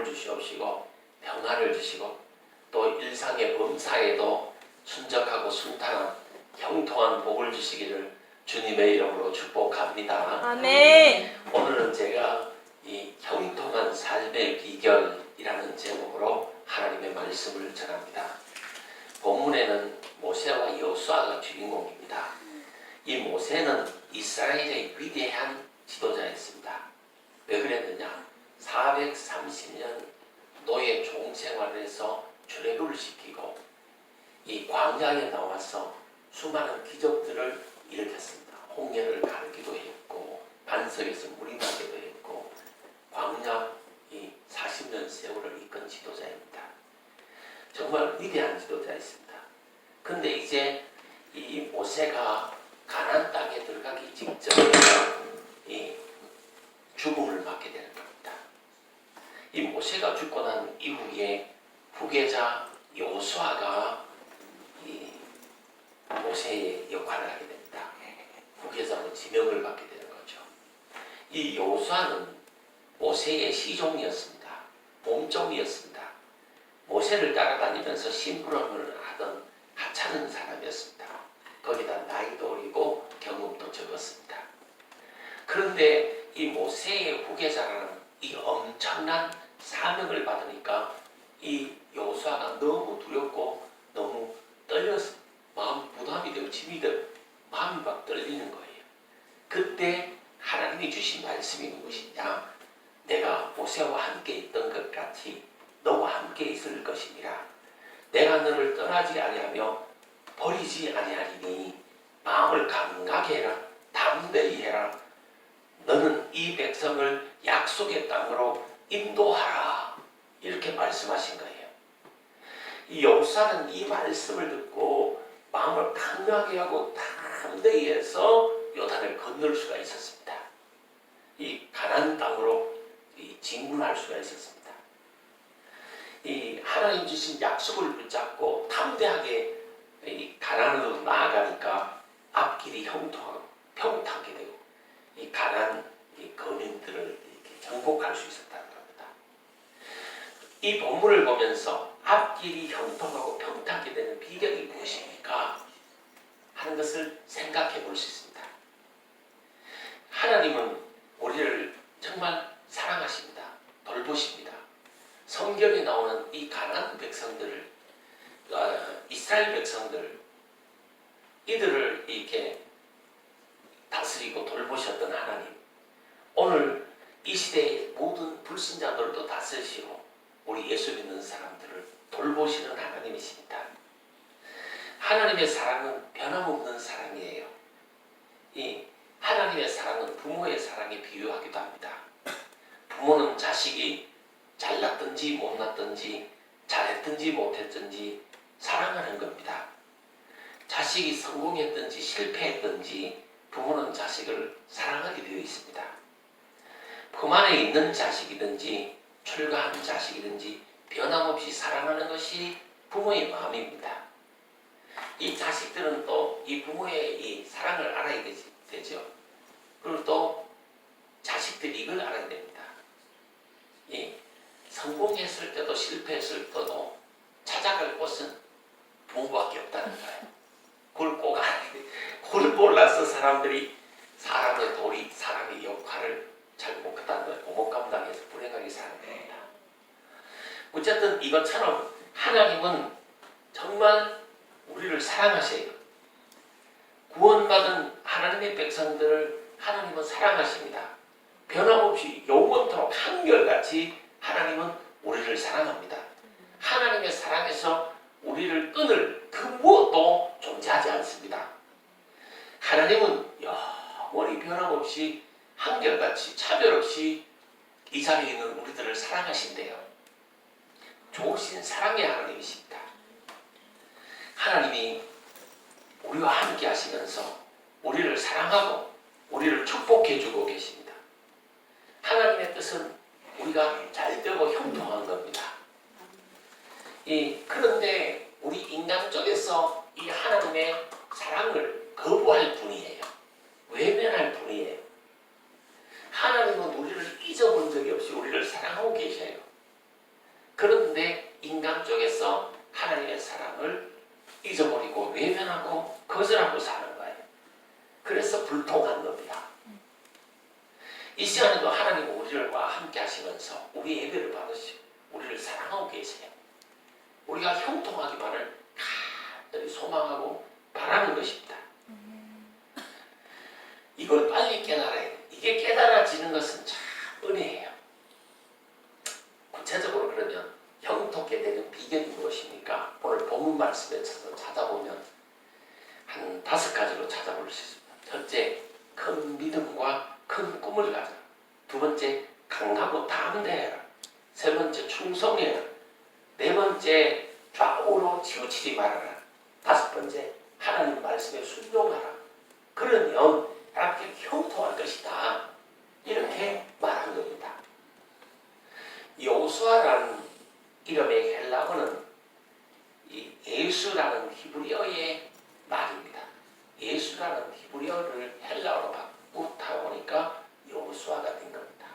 주시옵시고 평안을 주시고 또 일상의 범사에도 순적하고 순탄한 형통한 복을 주시기를 주님의 이름으로 축복합니다. 아멘. 오늘은 제가 이 형통한 삶의 비결이라는 제목으로 하나님의 말씀을 전합니다. 본문에는 모세와 여호수아가 주인공입니다. 이 모세는 이스라엘의 위대한 지도자였습니다. 왜 그랬느냐? 430년 노예 종생활을 해서 출애굽을 시키고 이 광야에 나와서 수많은 기적들을 일으켰습니다. 홍해를 가르기도 했고 반석에서 물이 나기도 했고 광야 이 40년 세월을 이끈 지도자입니다. 정말 위대한 지도자였습니다. 근데 이제 이 모세가 가나안 땅에 들어가기 직전에 이 죽음을 맞게 되는 겁니다. 이 모세가 죽고 난 이후에 후계자 여호수아가 이 모세의 역할을 하게 됩니다. 후계자로 지명을 받게 되는 거죠. 이 여호수아는 모세의 시종이었습니다. 몸종이었습니다. 모세를 따라다니면서 심부름을 하던 하찮은 사람이었습니다. 거기다 나이도 어리고 경험도 적었습니다. 그런데 이 모세의 후계자라는 이 엄청난 사명을 받으니까 이 여호수아가 너무 두렵고 너무 떨려서 마음 부담이 되고 짐이 되고 마음이 막 떨리는 거예요. 그때 하나님이 주신 말씀이 무엇이냐? 내가 모세와 함께 있던 것 같이 너와 함께 있을 것이니라. 내가 너를 떠나지 아니하며 버리지 아니하리니 마음을 강하게 해라. 담대히 해라. 너는 이 백성을 약속의 땅으로 인도하라. 이렇게 말씀하신 거예요. 이 여호수아는 이 말씀을 듣고 마음을 강하게 하고 담대히 해서 요단을 건널 수가 있었습니다. 이 가나안 땅으로 진군할 수가 있었습니다. 이 하나님 주신 약속을 붙잡고 담대하게 이 가나안으로 나아가니까 앞길이 형통하고 평탄하게 되고 이 가나안 이 거민들을 이렇게 정복할 수 있었다는 겁니다. 이 본문을 보면서 앞길이 형통하고 평탄하게 되는 비결이 무엇입니까? 하는 것을 생각해 볼 수 있습니다. 하나님은 우리를 정말 사랑하십니다. 돌보십니다. 성경에 나오는 이 가나안 백성들을 이스라엘 백성들 이들을 이렇게 다스리고 돌보셨던 하나님, 오늘 이 시대의 모든 불신자들도 다스리시고 우리 예수 믿는 사람들을 돌보시는 하나님이십니다. 하나님의 사랑은 변함없는 사랑이에요. 이 하나님의 사랑은 부모의 사랑에 비유하기도 합니다. 부모는 자식이 잘났든지 못났든지 잘했든지 못했든지 사랑하는 겁니다. 자식이 성공했든지 실패했든지 부모는 자식을 사랑하게 되어 있습니다. 품 안에 있는 자식이든지 출가한 자식이든지 변함없이 사랑하는 것이 부모의 마음입니다. 이 자식들은 또 이 부모의 이 사랑을 알아야 되죠. 그리고 또 자식들이 이걸 알아야 됩니다. 성공했을 때도 실패했을 때도 찾아갈 곳은 부모밖에 없다는 거예요. 그걸 꼭 알아야 돼. 그걸 몰라서 사람들이 사람의 도리, 사람의 역할을 잘 못하는 거예요. 부모 감당해서 불행하게 사는 겁니다. 어쨌든 이것처럼 하나님은 정말 우리를 사랑하세요. 구원받은 하나님의 백성들을 하나님은 사랑하십니다. 변함없이 영원토록 한결같이 하나님은 우리를 사랑합니다. 하나님의 사랑에서 우리를 끊을 그 무엇도 존재하지 않습니다. 하나님은 영원히 변함없이 한결같이 차별 없이 이 자리에 있는 우리들을 사랑하신대요. 좋으신 사랑의 하나님이십니다. 하나님이 우리와 함께 하시면서 우리를 사랑하고 우리를 축복해 주고 계십니다. 하나님의 뜻은 우리가 잘되고 형통한 겁니다. 그런데 우리 인간 쪽에서 이 하나님의 사랑을 거부할 뿐이에요. 외면할 뿐이에요. 하나님은 우리를 잊어본 적이 없이 우리를 사랑하고 계셔요. 쪽에서 하나님의 사랑을 잊어버리고 외면하고 거절하고 사는 거예요. 그래서 불통한 겁니다. 이 시간에도 하나님은 우리들과 함께 하시면서 우리 예배를 받으시고 우리를 사랑하고 계세요. 우리가 형통하기만을 간절히 소망하고 바라는 것입니다. 이걸 빨리 깨달아야 돼요. 이게 깨달아지는 것은 참 은혜예요. 구체적으로 그러면 형통하게 되는 비결이 무엇입니까? 오늘 본문 말씀에 찾아보면 한 5가지로 찾아볼 수 있습니다. 첫째, 큰 믿음과 큰 꿈을 가져라. 두 번째, 강하고 담대해라. 세 번째, 충성해라. 네 번째, 좌우로 치우치지 말아라. 다섯 번째, 하나님 말씀에 순종하라. 그러면 이렇게 형통할 것이다. 이렇게 말한 겁니다. 여호수아라는 이름의 헬라어는 이 예수라는 히브리어의 말입니다. 예수라는 히브리어를 헬라어로 바꾸다 보니까 여호수아가 된 겁니다.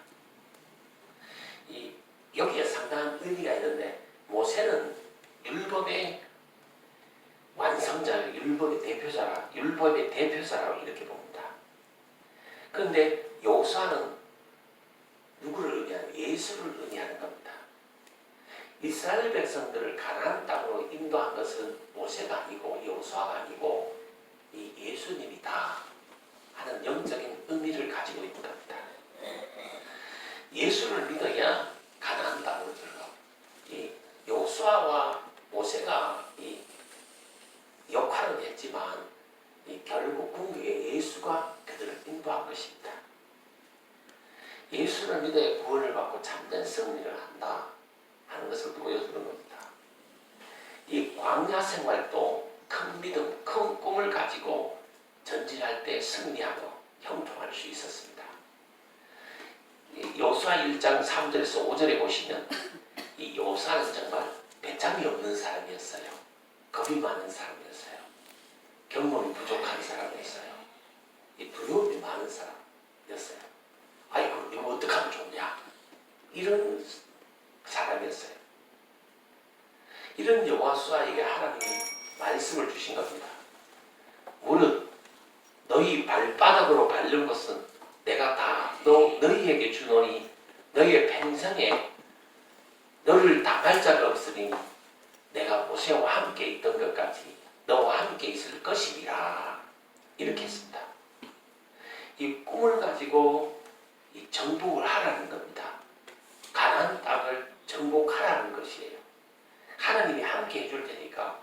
여기에 상당한 의미가 있는데 모세는 율법의 완성자, 율법의 대표자라고 이렇게 봅니다. 그런데 여호수아는 누구를 의미하는? 예수를 의미하는 겁니다. 이스라엘 백성들을 가나안 땅으로 인도한 것은 모세가 아니고 여호수아가 아니고 이 예수님이다 하는 영적인 의미를 가지고 있는 겁니다. 예수를 믿어야 가나안 땅으로 들어가고 이 여호수아와 모세가 이 역할은 했지만 결국 궁극에 예수가 그들을 인도한 것입니다. 예수를 믿어야 구원을 받고 참된 승리를 한다 하는 것을 보여주는 겁니다. 이 광야 생활도 큰 믿음, 큰 꿈을 가지고 전진할 때 승리하고 형통할 수 있었습니다. 여호수아 1장 3절에서 5절에 보시면 이 여호수아는 정말 배짱이 없는 사람이었어요. 겁이 많은 사람이었어요. 경험이 부족한 사람이었어요. 이 두려움이 많은 사람이었어요. 아이고 이거 어떡하면 좋냐 이런 사람이었어요. 이런 여호수아에게 하나님이 말씀을 주신 겁니다. 무릇 너희 발바닥으로 밟는 것은 내가 다 너희에게 주노니 너희의 평생에 너를 당할 자가 없으니 내가 모세와 함께 있던 것까지 너와 함께 있을 것이니라 이렇게 했습니다. 이 꿈을 가지고 이 정복을 하라는 겁니다. 가나안 땅을 정복하라는 것이에요. 하나님이 함께 해줄 테니까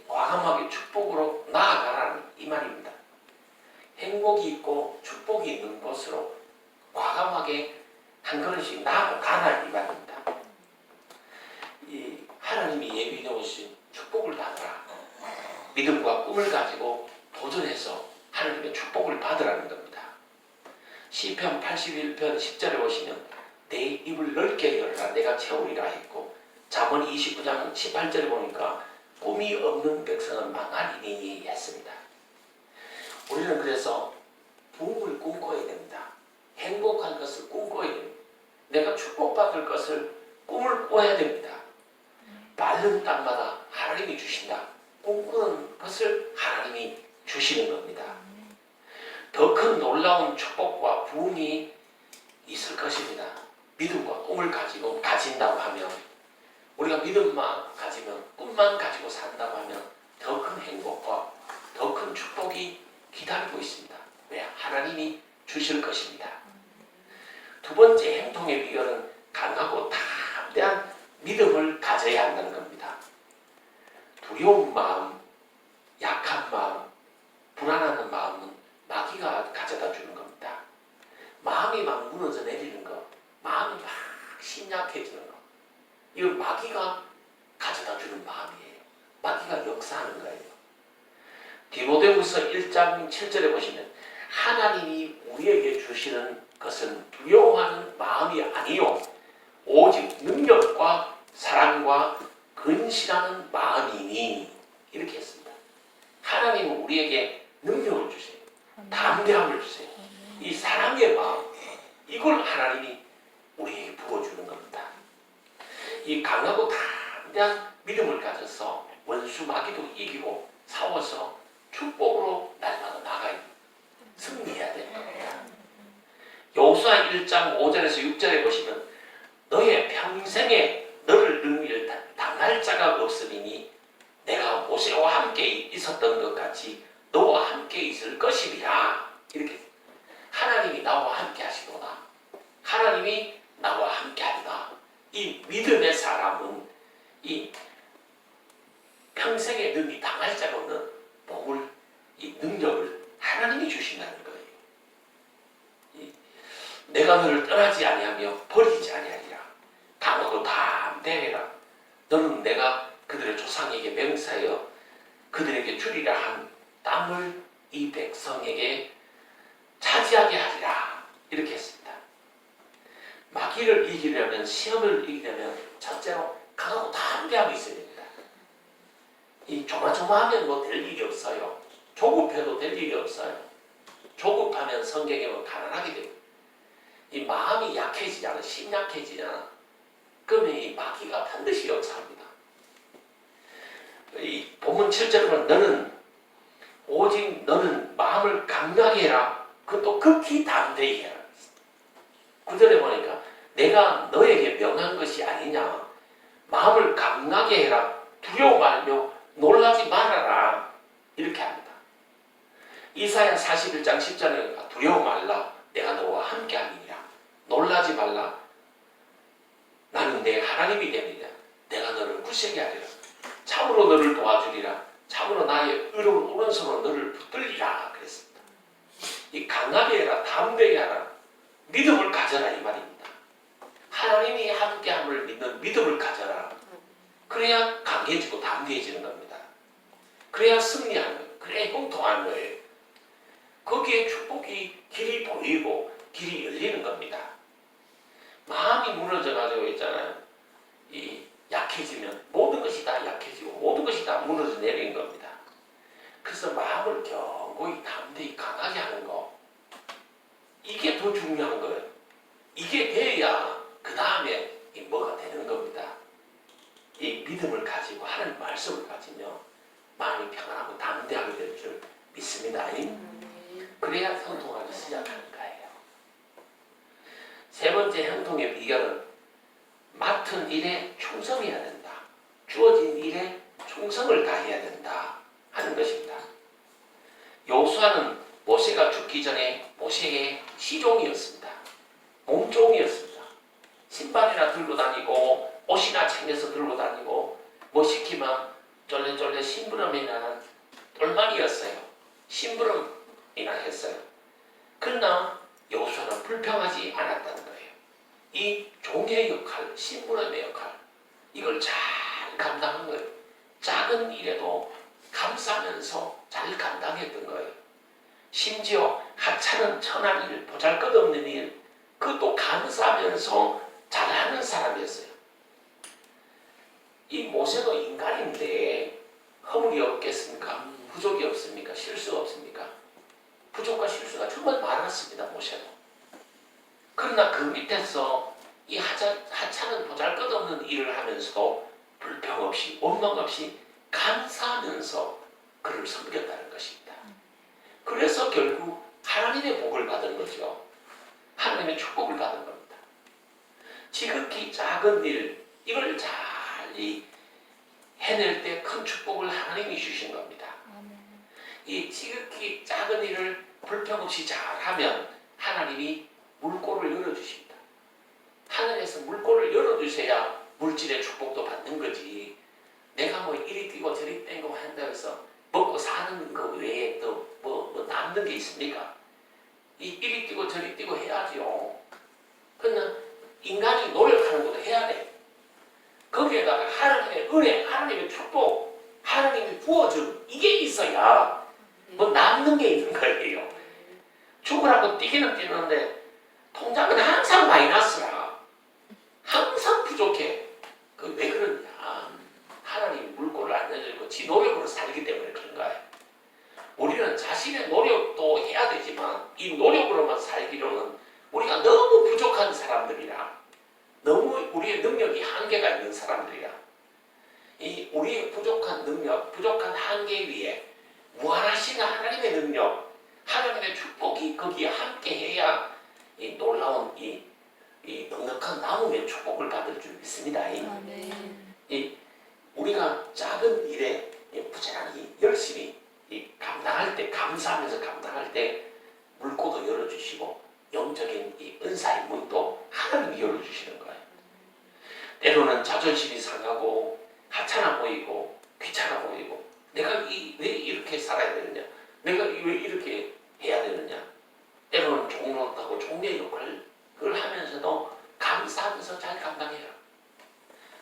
과감하게 축복으로 나아가라는 이 말입니다. 행복이 있고 축복이 있는 곳으로 과감하게 한 걸음씩 나아가라 이 말입니다. 이 하나님이 예비해 오신 축복을 받으라. 믿음과 꿈을 가지고 도전해서 하나님의 축복을 받으라는 겁니다. 시편 81편 10절에 보시면 내 입을 넓게 열어라 내가 채우리라 했고 잠언 29장 18절에 보니까 꿈이 없는 백성은 망하리니 했습니다. 우리는 그래서 부흥을 꿈꿔야 됩니다. 행복한 것을 꿈꿔야 됩니다. 내가 축복받을 것을 꿈을 꿔야 됩니다. 마른 땅마다 하나님이 주신다. 꿈꾸는 것을 하나님이 주시는 겁니다. 더 큰 놀라운 축복과 부흥이 있을 것입니다. 믿음과 꿈을 가진다고 하면 우리가 믿음만 가지면 꿈만 가지고 산다고 하면 더 큰 행복과 더 큰 축복이 기다리고 있습니다. 왜? 하나님이 주실 것입니다. 두 번째 행통의 비결은 강하고 담대한 믿음을 가져야 한다는 겁니다. 두려운 마음, 약한 마음, 불안한 마음은 마귀가 가져다 주는 겁니다. 마음이 막 무너져 내리는 것, 마음이 막 신약해지는 것, 이건 마귀가 가져다 주는 마음이에요. 마귀가 역사하는 거예요. 디모데후서 1장 7절에 보시면 하나님이 우리에게 주시는 것은 두려워하는 마음이 아니요 오직 능력과 사랑과 근신하는 마음이니 이렇게 했습니다. 하나님은 우리에게 능력을 주세요. 담대함을 주세요. 이 사랑의 마음 이걸 하나님이 우리에게 부어주는 겁니다. 이 강하고 담대한 믿음을 가져서 원수 마귀도 이기고 싸워서 축복으로 날마다 나가야 승리해야 되는 겁니다. 여호수아 1장 5절에서 6절에 보시면 너의 평생에 너를 능히 당할 자가 없으리니 내가 모세와 함께 있었던 것 같이 너와 함께 있을 것이니라. 이렇게 하나님이 나와 함께 하시도다. 하나님이 나와 함께 하리다. 이 믿음의 사람은 이 평생에 능히 당할 자가 없는 복을, 이 능력을 하나님이 주신다는 거예요. 내가 너를 떠나지 아니하며 버리지 아니하리라. 강하고 담대해라. 너는 내가 그들의 조상에게 맹세하여 그들에게 주리라 한 땅을 이 백성에게 차지하게 하리라. 이렇게 했습니다. 마귀를 이기려면, 시험을 이기려면 첫째로 강하고 담대함이 있어야 됩니다. 이 조마조마하면 뭐 될 일이 없어요. 조급해도 될 일이 없어요. 조급하면 성경에 뭐 가난하게 됩니다. 이 마음이 약해지잖아, 심약해지잖아. 그러면 이 마귀가 반드시 역사합니다. 이 본문 7절은 너는 마음을 강하게 해라. 그것도 극히 담대히 해라. 9절에 보니까 내가 너에게 명한 것이 아니냐. 마음을 강하게 해라. 두려워 말며 놀라지 말아라. 이렇게 합니다. 이사야 41장 10절에 두려워 말라. 내가 너와 함께 하리라. 놀라지 말라. 나는 내 하나님이 되리라. 내가 너를 굳세게 하리라. 참으로 너를 도와주리라. 참으로 나의 의로운 오른손으로 너를 붙들리라. 그랬습니다. 이 강하게 해라. 담대히 하라. 믿음을 가져라 이 말입니다. 하나님이 함께함을 믿는 믿음을 가져라. 그래야 강해지고 담대해지는 겁니다. 그래야 승리하는 거예요. 그래야 형통하는 거예요. 거기에 축복이 길이 보이고 길이 열리는 겁니다. 마음이 무너져가지고 있잖아요. 이 약해지면 모든 것이 다 약해지고 모든 것이 다 무너져 내리는 겁니다. 그래서 마음을 견고히 담대히 강하게 하는 거, 이게 더 중요한 거예요. 이게 돼야 그 다음에 뭐가 되는 겁니다. 이 믿음을 가지고 하나님 말씀을 가지면 마음이 평안하고 담대하게 될 줄 믿습니다. 그래야 형통하기 시작하는 거예요. 세 번째 형통의 비결은 맡은 일에 충성해야 된다. 주어진 일에 충성을 다해야 된다 하는 것입니다. 여호수아는 모세가 죽기 전에 모세의 시종이었습니다. 몸종이었습니다. 신발이나 들고 다니고 옷이나 챙겨서 들고 다니고 뭐 시키면 쫄래쫄래 심부름이나 똘마니였어요. 심부름이나 했어요. 그러나 여호수아는 불평하지 않았다는 거예요. 이 종의 역할, 심부름의 역할, 이걸 잘 감당한 거예요. 작은 일에도 감싸면서 잘 감당했던 거예요. 심지어 하찮은 천한 일, 보잘것없는 일, 그것도 감싸면서 잘하는 사람이었어요. 이 모세도 인간인데 허물이 없겠습니까? 부족이 없습니까? 실수가 없습니까? 부족과 실수가 정말 많았습니다. 모세도. 그러나 그 밑에서 이 하찮은 보잘것없는 일을 하면서도 불평 없이 원망 없이 감사하면서 그를 섬겼다는 것입니다. 그래서 결국 하나님의 복을 받은 거죠. 하나님의 축복을 받은 겁니다. 지극히 작은 일, 이걸 잘 해낼 때 큰 축복을 하나님이 주신 겁니다. 이 지극히 작은 일을 불평 없이 잘하면 하나님이 물꼬를 열어주십니다. 하늘에서 물꼬를 열어주셔야 물질의 축복도 받는 거지. 내가 뭐 이리 뛰고 저리 뛰고 한다고 해서 먹고 사는 거 외에 또 뭐 남는 게 있습니까? 이리 뛰고 저리 뛰고 해야지요. 그러나 인간이 노력하는 것도 해야 돼. 거기에다가 하나님의 은혜, 하나님의 축복, 하나님이 부어준 이게 있어야 뭐 남는 게 있는 거예요. 죽으라고 뛰기는 뛰는데 통장은 항상 마이너스라. 항상 부족해. 그 왜 그러냐? 하나님이 물꼬를 안 내주고 지 노력으로 살기 때문에 그런 거예요. 우리는 자신의 노력도 해야 되지만 이 노력으로만 살기로는 우리가 너무 부족한 사람들이라, 너무 우리의 능력이 한계가 있는 사람들이라, 이 우리의 부족한 능력, 부족한 한계 위에 무한하신 하나님의 능력, 하나님의 축복이 거기에 함께해야 이 놀라운 이 넉넉한 나눔의 축복을 받을 줄 믿습니다. 이 우리가 작은 일에 부지런히 열심히 감당할 때, 감사하면서 감당할 때 물고도 열어주시고 영적인 이 은사의 문도 하나님이 열어주시는 거예요. 때로는 자존심이 상하고 하찮아 보이고 귀찮아 보이고 내가 왜 이렇게 살아야 되느냐, 내가 왜 이렇게 해야 되느냐, 때로는 종로하고 종의 역할을 하면서도 감사하면서 잘 감당해라.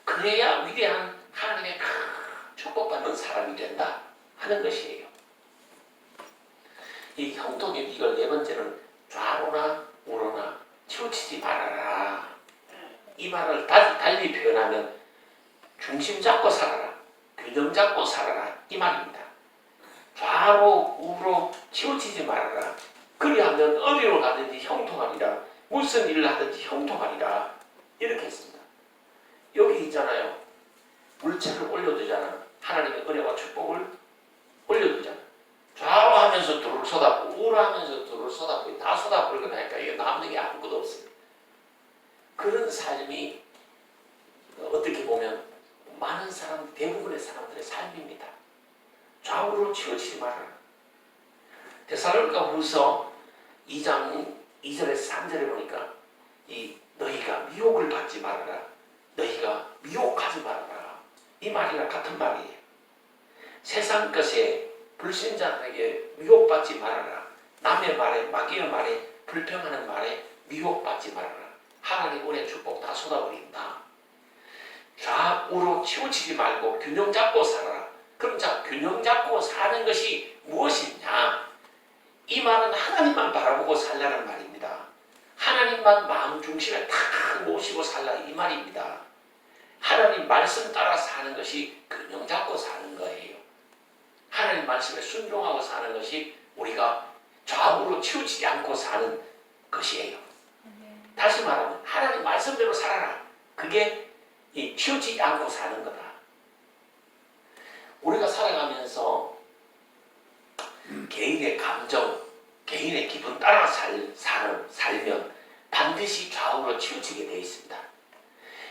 그래야 위대한 하나님의 큰 축복받는 사람이 된다 하는 것이에요. 이 형통의 비결 네 번째는 좌로나 우로나 치우치지 말아라. 이 말을 달리 표현하면 중심 잡고 살아라, 균형 잡고 살아라, 이 말입니다. 좌로 우로 치우치지 말아라. 그리하면 어디로 가든지 형통하리라. 무슨 일을 하든지 형통하리라. 이렇게 했습니다. 여기 있잖아요. 물체를 올려두잖아. 하나님의 은혜와 축복을 올려두잖아. 좌로 하면서 둘을 쏟아붓고 우로 하면서 둘을 쏟아붓고 다 쏟아부으니까 그러니까 이게 남는 게 아무것도 없습니다. 그런 삶이 어떻게 보면 많은 사람, 대부분의 사람들의 삶입니다. 좌우로 치우치지 말아라. 데살로니가후서 2장 2절에서 3절에 보니까 너희가 미혹을 받지 말아라. 너희가 미혹하지 말아라. 이 말이랑 같은 말이에요. 세상 것에 불신자들에게 미혹받지 말아라. 남의 말에, 마귀의 말에, 불평하는 말에 미혹받지 말아라. 하나님 은혜 축복 다 쏟아버린다. 좌우로 치우치지 말고 균형 잡고 살아라. 그럼 자, 균형 잡고 사는 것이 무엇이냐? 이 말은 하나님만 바라보고 살라는 말입니다. 하나님만 마음 중심에 탁 모시고 살라 이 말입니다. 하나님 말씀 따라 사는 것이 균형 잡고 사는 거예요. 하나님 말씀에 순종하고 사는 것이 우리가 좌우로 치우치지 않고 사는 것이에요. 다시 말하면 하나님 말씀대로 살아라. 그게 치우치지 않고 사는 거다. 우리가 살아가면서 개인의 감정, 개인의 기분 따라 살면 반드시 좌우로 치우치게 되어 있습니다.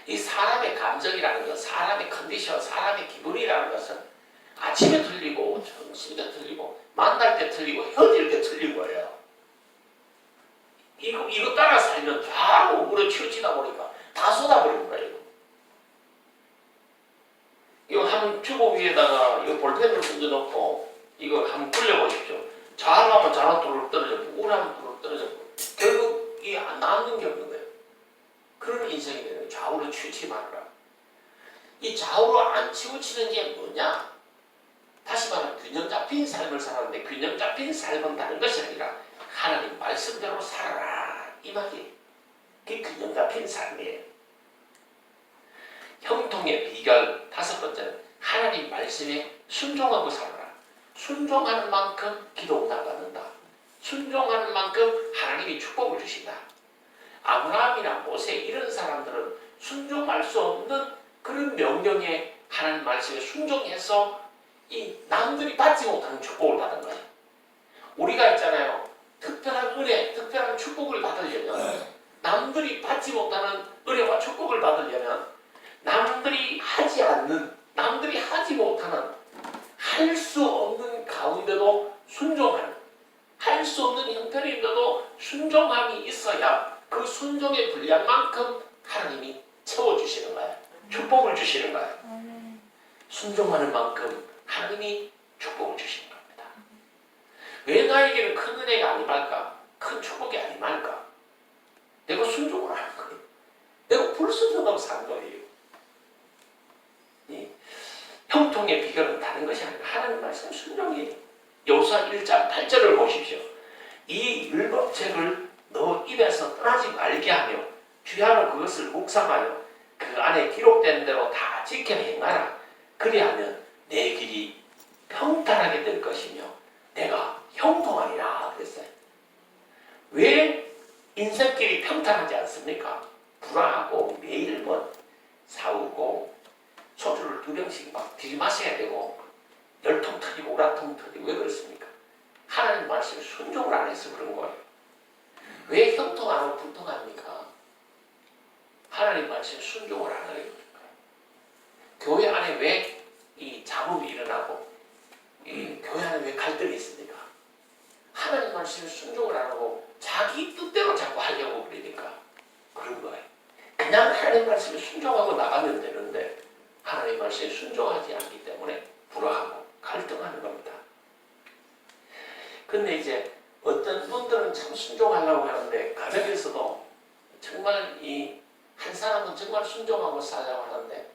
이 사람의 감정이라는 것, 사람의 컨디션, 사람의 기분이라는 것은 아침에 틀리고 점심 때 틀리고 만날 때 틀리고 헤어질 때 틀린 거예요. 이거 따라 살면 좌우로 치우치다 보니까 다 쏟아버리는 거예요. 이거 한 튜브 위에다가 이거 볼펜을 던져놓고 이거 한번 굴려보십시오. 좌로 하면 좌로 뚜루룩 떨어졌고 우로 하면 뚜루룩 떨어졌고 결국 이게 안 남는 게 없는 거예요. 그런 인생이 되는 거예요. 좌우로 치우치지 말아라. 이 좌우로 안 치우치는 게 뭐냐? 다시 말하면 균형 잡힌 삶을 살았는데 균형 잡힌 삶은 다른 것이 아니라 하나님 말씀대로 살아라 이 말이에요. 그게 균형 잡힌 삶이에요. 형통의 비결 다섯 번째는 하나님 말씀에 순종하고 살아라. 순종하는 만큼 기도 응답받는다. 순종하는 만큼 하나님이 축복을 주신다. 아브라함이나 모세 이런 사람들은 순종할 수 없는 그런 명령에 하나님 말씀에 순종해서 이 남들이 받지 못하는 축복을 받은 거예요. 우리가 있잖아요. 특별한 은혜, 특별한 축복을 받으려면 남들이 받지 못하는 은혜와 축복을 받으려면 남들이 하지 않는, 남들이 하지 못하는, 할 수 없는 가운데도 순종하는, 할 수 없는 형편인데도 순종함이 있어야 그 순종의 분량만큼 하나님이 채워주시는 거예요. 축복을 주시는 거예요. 순종하는 만큼 하나님이 축복을 주시는 겁니다. 왜 나에게는 큰 은혜가 아니말까? 큰 축복이 아니말까? 내가 순종을 하는 거예요. 내가 불순종하고 사는 거예요. 형통의 비결은 다른 것이 아니라 하나님 말씀 순종이에요. 여호수아 1장 8절을 보십시오. 이 율법책을 너 입에서 떠나지 말게 하며 주야로 그것을 묵상하여 그 안에 기록된 대로 다 지켜 행하라. 그리하면 내 길이 평탄하게 될 것이며 내가 형통하리라 그랬어요. 왜 인생길이 평탄하지 않습니까? 불화하고 매일 싸우고 소주를 두 병씩 막 들이마셔야 되고 열통 터지고 우라통 터지고 왜 그렇습니까? 하나님 말씀에 순종을 안 해서 그런 거예요. 왜 형통 안 하고 불통합니까? 하나님 말씀에 순종을 안 하는 거예요. 교회 안에 왜 이 잡음이 일어나고 교회 안에 왜 갈등이 있습니까? 하나님 말씀에 순종을 안 하고 자기 뜻대로 자꾸 하려고 그러니까 그런 거예요. 그냥 하나님 말씀에 순종하고 나가면 되는데 하나님 말씀에 순종하지 않기 때문에 불화하고 갈등하는 겁니다. 근데 이제 어떤 분들은 참 순종하려고 하는데 가정에서도 정말 한 사람은 정말 순종하고 살려고 하는데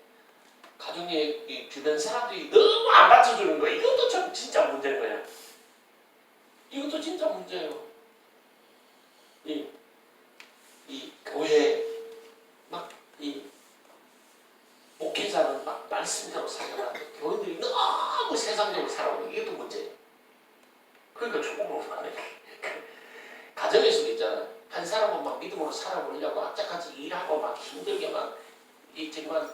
가정의 이 주변 사람들이 너무 안 받쳐주는 거예요. 이것도 참 진짜 문제인 거예요. 이것도 진짜 문제예요. 이 교회 이 목회자는 막 말씀대로 살아가는데 교인들이 너무 세상적으로 살아오는 게 이것도 문제예요. 그러니까 축복을 못 하네. 가정에서도 있잖아요. 한 사람은 막 믿음으로 살아보려고 악착같이 일하고 막 힘들게 막 정말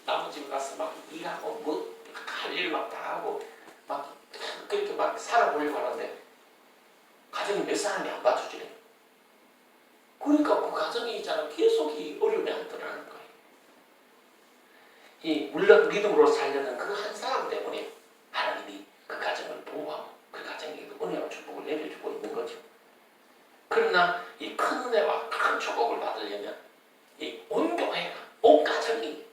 남은 집에 가서 막 일하고 뭐 할 일 막 다 하고 막 그렇게 막 살아보려고 하는데 가정이 몇 사람이 안 봐주지. 그러니까 그 가정이 있잖아 계속 이 어려움이 안 떠나는 거예요. 물론 믿음으로 살려는 그 한 사람 때문에 하나님이 그 가정을 보호하고 그 가정에도 은혜와 축복을 내려주고 있는 거죠. 그러나 이 큰 은혜와 큰 축복을 받으려면 이 온 교회가 온 가정이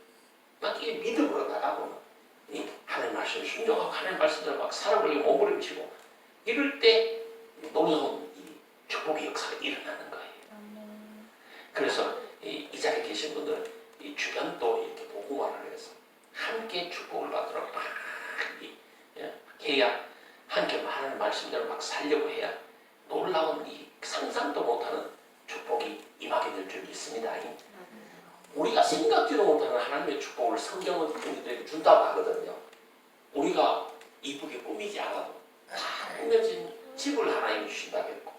막 이 믿음으로 나가고 이 하나님 말씀을 순종하고 하나님 말씀대로 막 살아보려고 몸부림치고 이럴 때 놀라운 이 축복의 역사가 일어나는 거예요. 그래서 이 자리에 계신 분들은 이 주변도 이렇게 복음화를 해서 함께 축복을 받으러 막 해야 함께 하나님 말씀대로 막 살려고 해야 놀라운 이 상상도 못하는 축복이 임하게 될 줄 믿습니다. 우리가 생각지도 못하는 하나님의 축복을 성경은 우리들에게 준다고 하거든요. 우리가 이쁘게 꾸미지 않아도 다 꾸며진 집을 하나님이 주신다고 했고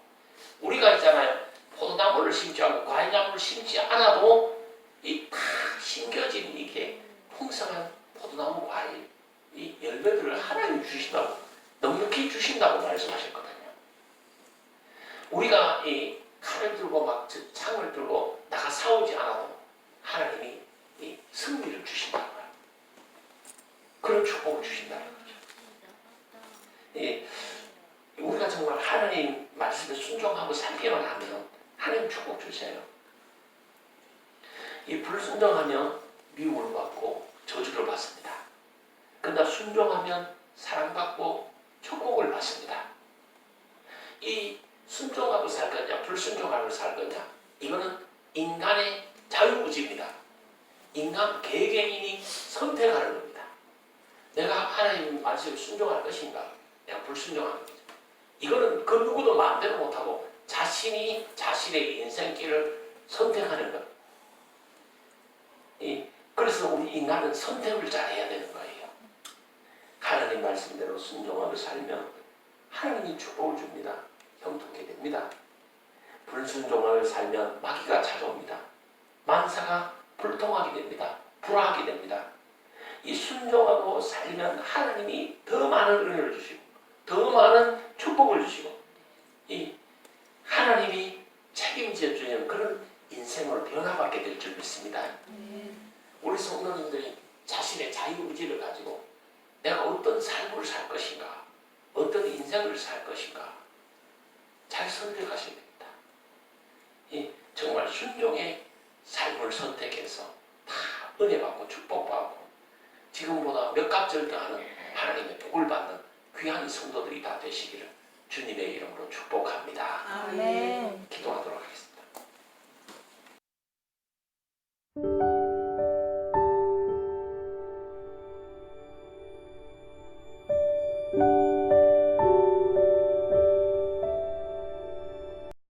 우리가 있잖아요. 포도나무를 심지 않고 과일나무를 심지 않아도 이 다 심겨진 이게 풍성한 포도나무 과일 이 열매들을 하나님이 주신다고 넉넉히 주신다고 말씀하셨거든요. 우리가 이 칼을 들고 막 창을 들고 나가 싸우지 않아도 하나님이 이 승리를 주신다는 거예요. 그런 축복을 주신다는 거죠. 우리가 정말 하나님 말씀에 순종하고 살기만 하면 하나님 축복 주세요. 이 불순종하면 미움을 받고 저주를 받습니다. 그러나 순종하면 사랑받고 축복을 받습니다. 이 순종하고 살 거냐 불순종하고 살 거냐 이거는 인간의 자유의지입니다. 인간 개개인이 선택하는 겁니다. 내가 하나님 말씀에 순종할 것인가 내가 불순종하는 거죠. 이거는 그 누구도 마음대로 못하고 자신이 자신의 인생길을 선택하는 것. 그래서 우리 인간은 선택을 잘해야 되는 거예요. 하나님 말씀대로 순종하고 살면 하나님이 축복을 줍니다. 형통하게 됩니다. 불순종하고 살면 마귀가 찾아옵니다. 만사가 불통하게 됩니다. 불화하게 됩니다. 이 순종하고 살면 하나님이 더 많은 은혜를 주시고 더 많은 축복을 주시고 이 하나님이 책임져 주는 그런 인생으로 변화받게 될 줄 믿습니다. 우리 성도님들이 자신의 자유의지를 가지고 내가 어떤 삶을 살 것인가 어떤 인생을 살 것인가 잘 선택하셔야 됩니다. 정말 순종의 삶을 선택해서 다 은혜받고 축복받고 지금보다 몇 갑절 더하는 하나님의 복을 받는 귀한 성도들이 다 되시기를 주님의 이름으로 축복합니다. 아멘. 기도하도록 하겠습니다.